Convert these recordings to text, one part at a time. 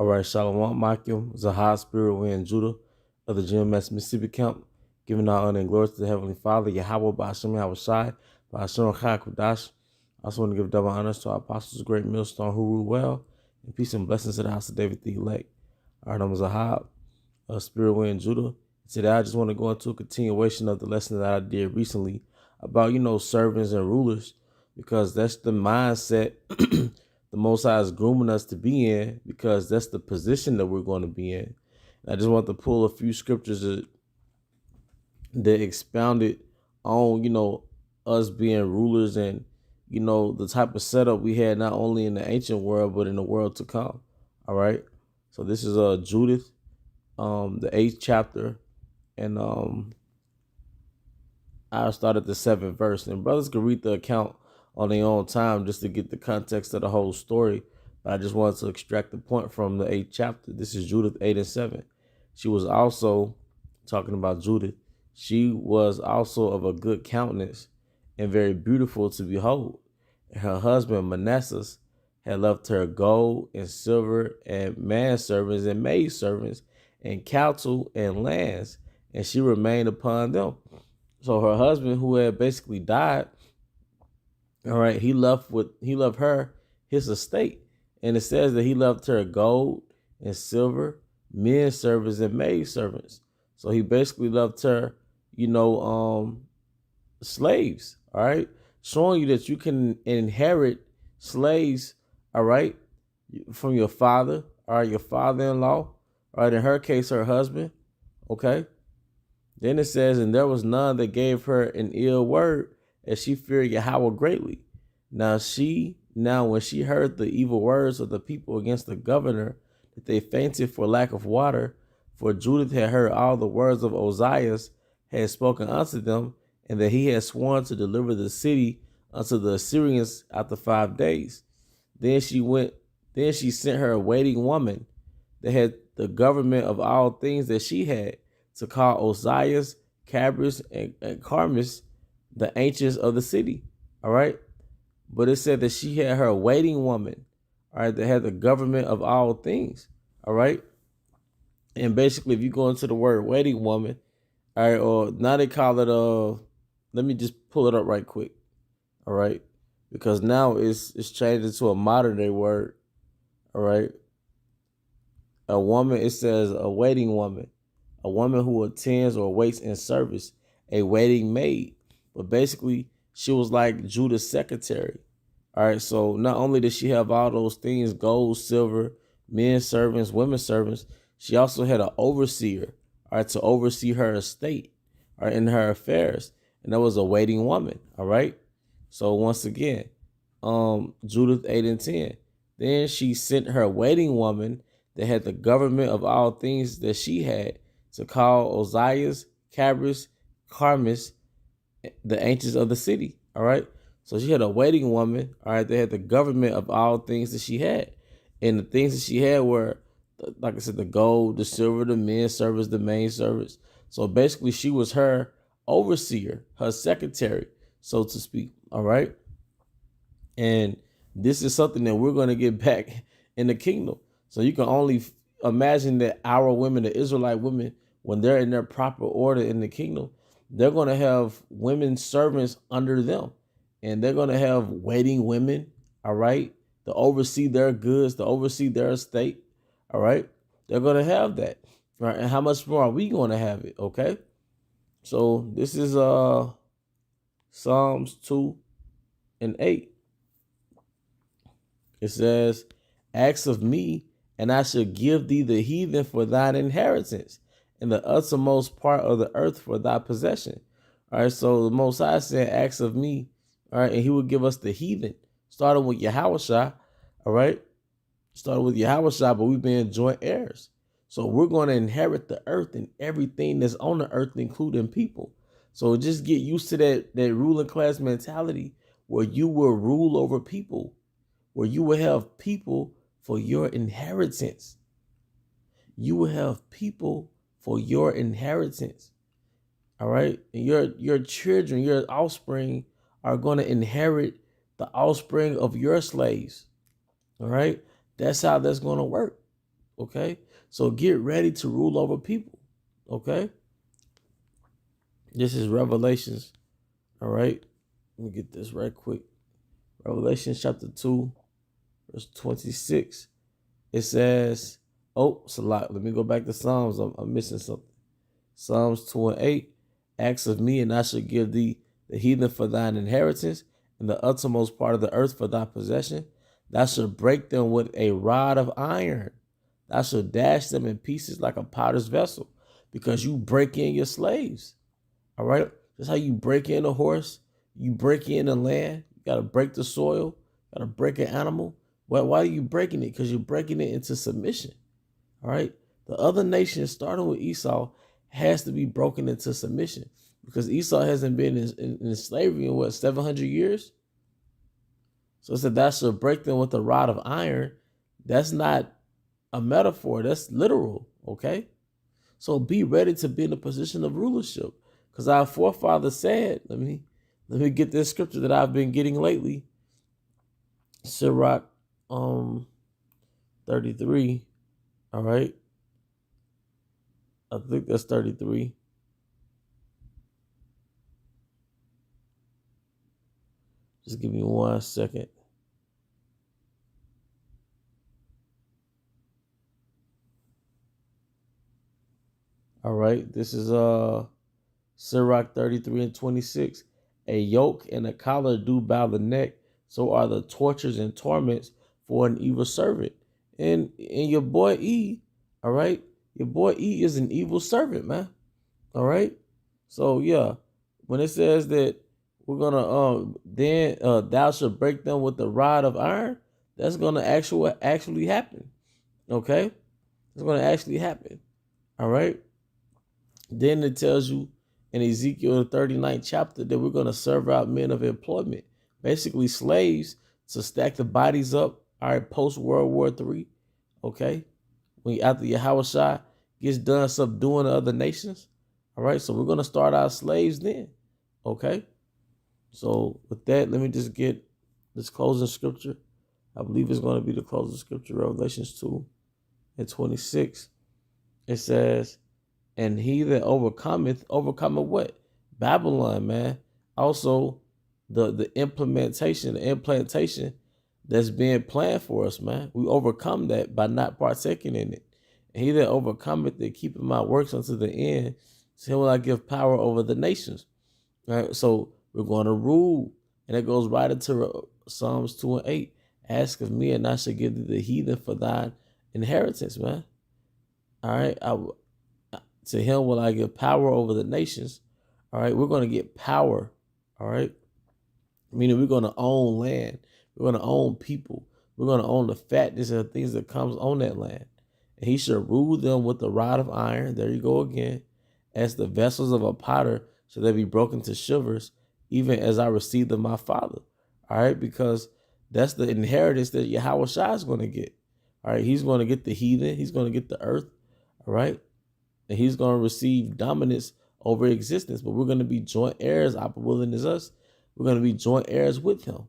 All right, Shalom, Michael, Zahar, Spirit, Wind, Judah, of the GMS Mississippi Camp, giving our honor and glory to the Heavenly Father, Yahweh, Ba'ashem, Yahweh Shai, Ba'ashem, Chai, Kudash. I also want to give double honors to our apostles, great millstone who rule well, and peace and blessings to the house of David the elect. Our name is Zahar, Spirit, Wind, Judah. Today, I just want to go into a continuation of the lesson that I did recently about, servants and rulers, because that's the mindset the Most High is grooming us to be in, because that's the position that we're going to be in. And I just want to pull a few scriptures that expounded on, us being rulers and, the type of setup we had not only in the ancient world, but in the world to come. All right. So this is Judith, the 8th chapter, and I started the 7th verse. And brothers can read the account on their own time just to get the context of the whole story. But I just wanted to extract the point from the 8th chapter. This is Judith 8 and 7. She was also, talking about Judith, she was also of a good countenance and very beautiful to behold. And her husband Manasseh had left her gold and silver and manservants and maidservants and cattle and lands, and she remained upon them. So her husband, who had basically died, all right, he left her his estate. And it says that he left her gold and silver, men servants and maid servants. So he basically left her, slaves, all right, showing you that you can inherit slaves, all right, from your father, all right, your father-in-law, all right, in her case, her husband, okay. Then it says, and there was none that gave her an ill word, as she feared Yahweh greatly. Now when she heard the evil words of the people against the governor, that they fainted for lack of water, for Judith had heard all the words of Ozias had spoken unto them, and that he had sworn to deliver the city unto the Assyrians after 5 days. Then she sent her a waiting woman that had the government of all things that she had, to call Ozias, Cabris, and Carmis, the ancients of the city. All right. But it said that she had her waiting woman, all right, that had the government of all things. All right. And basically, if you go into the word waiting woman, all right, or now they call it, let me just pull it up right quick. All right. Because now it's changed into a modern day word. All right. A woman, it says a waiting woman, a woman who attends or waits in service, a waiting maid. But basically, she was like Judah's secretary. All right, so not only did she have all those things, gold, silver, men servants, women servants, she also had an overseer, all right, to oversee her estate, all right, in her affairs. And that was a waiting woman, all right? So once again, Judith 8 and 10. Then she sent her waiting woman that had the government of all things that she had, to call Ozias, Cabris, Carmis, the ancients of the city. All right. So she had a waiting woman. All right. They had the government of all things that she had. And the things that she had were, like I said, the gold, the silver, the men servants, the maid servants. So basically, she was her overseer, her secretary, so to speak. All right. And this is something that we're going to get back in the kingdom. So you can only imagine that our women, the Israelite women, when they're in their proper order in the kingdom, they're going to have women servants under them. And they're going to have waiting women, all right, to oversee their goods, to oversee their estate, all right? They're going to have that, right? And how much more are we going to have it, okay? So this is Psalms 2 and 8. It says, ask of me, and I shall give thee the heathen for thine inheritance, and the uttermost part of the earth for thy possession. All right, so the Most High said, ask of me, all right, and he will give us the heathen, starting with Yahushua, all right? Started with Yahushua, but we've been joint heirs. So we're going to inherit the earth and everything that's on the earth, including people. So just get used to that ruling class mentality where you will rule over people, where you will have people for your inheritance. You will have people for your inheritance. All right. And your children, your offspring are going to inherit the offspring of your slaves. All right. That's how that's going to work. Okay? So get ready to rule over people. Okay? This is Revelations. All right? Let me get this right quick. Revelation chapter 2, verse 26. It says, oh, it's a lot. Let me go back to Psalms. I'm missing something. Psalms 2 and 8. Ask of me, and I shall give thee the heathen for thine inheritance, and the uttermost part of the earth for thy possession. Thou shalt break them with a rod of iron. Thou shalt dash them in pieces like a potter's vessel, because you break in your slaves. All right? That's how you break in a horse. You break in the land. You got to break the soil. You got to break an animal. Well, why are you breaking it? Because you're breaking it into submission. All right? The other nations, starting with Esau, has to be broken into submission, because Esau hasn't been in slavery in what, 700 years? So it said, thou shalt break them with a rod of iron. That's not a metaphor. That's literal, okay? So be ready to be in a position of rulership, because our forefathers said, let me get this scripture that I've been getting lately. Sirach 33, all right? I think that's 33. Just give me 1 second. All right, this is Sirach 33 and 26. A yoke and a collar do bow the neck, so are the tortures and torments for an evil servant. And your boy E, all right, your boy E is an evil servant, man. All right. So yeah, when it says that we're gonna then thou shalt break them with the rod of iron, that's gonna actually happen. Okay, it's gonna actually happen. All right. Then it tells you in Ezekiel the 39th chapter that we're gonna serve out men of employment, basically slaves, to stack the bodies up. All right, post World War III. Okay, when after Yahushua gets done subduing the other nations. All right, so we're gonna start our slaves then. Okay, so with that, let me just get this closing scripture. I believe it's going to be the closing scripture, Revelations 2 and 26. It says, and he that overcometh what? Babylon, man. Also, the implantation that's being planned for us, man. We overcome that by not partaking in it. And he that overcometh that keepeth my works unto the end, to him will I give power over the nations. All right, so we're going to rule. And it goes right into Psalms 2 and 8. Ask of me, and I shall give thee the heathen for thine inheritance, man. All right, to him will I give power over the nations. All right, we're going to get power. All right, meaning we're going to own land. We're going to own people. We're going to own the fatness of the things that comes on that land. And he shall rule them with the rod of iron. There you go again. As the vessels of a potter shall they be broken to shivers, even as I received of my father. All right, because that's the inheritance that Yahweh Shai is going to get. All right, he's going to get the heathen. He's going to get the earth. All right, and he's going to receive dominance over existence. But we're going to be joint heirs, Abba willing as us. We're going to be joint heirs with him.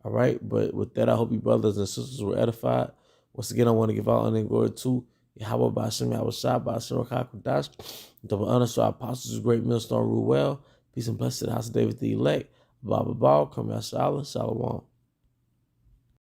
All right, but with that, I hope you brothers and sisters were edified. Once again, I want to give all honor and glory to Yahweh Ba'Shem Yahweh Shai Ba'Shem HaKadosh. Double honor to our apostles, great millstone rule well. Peace and blessings to the house of David the elect. Baba Baal, come out Shalom.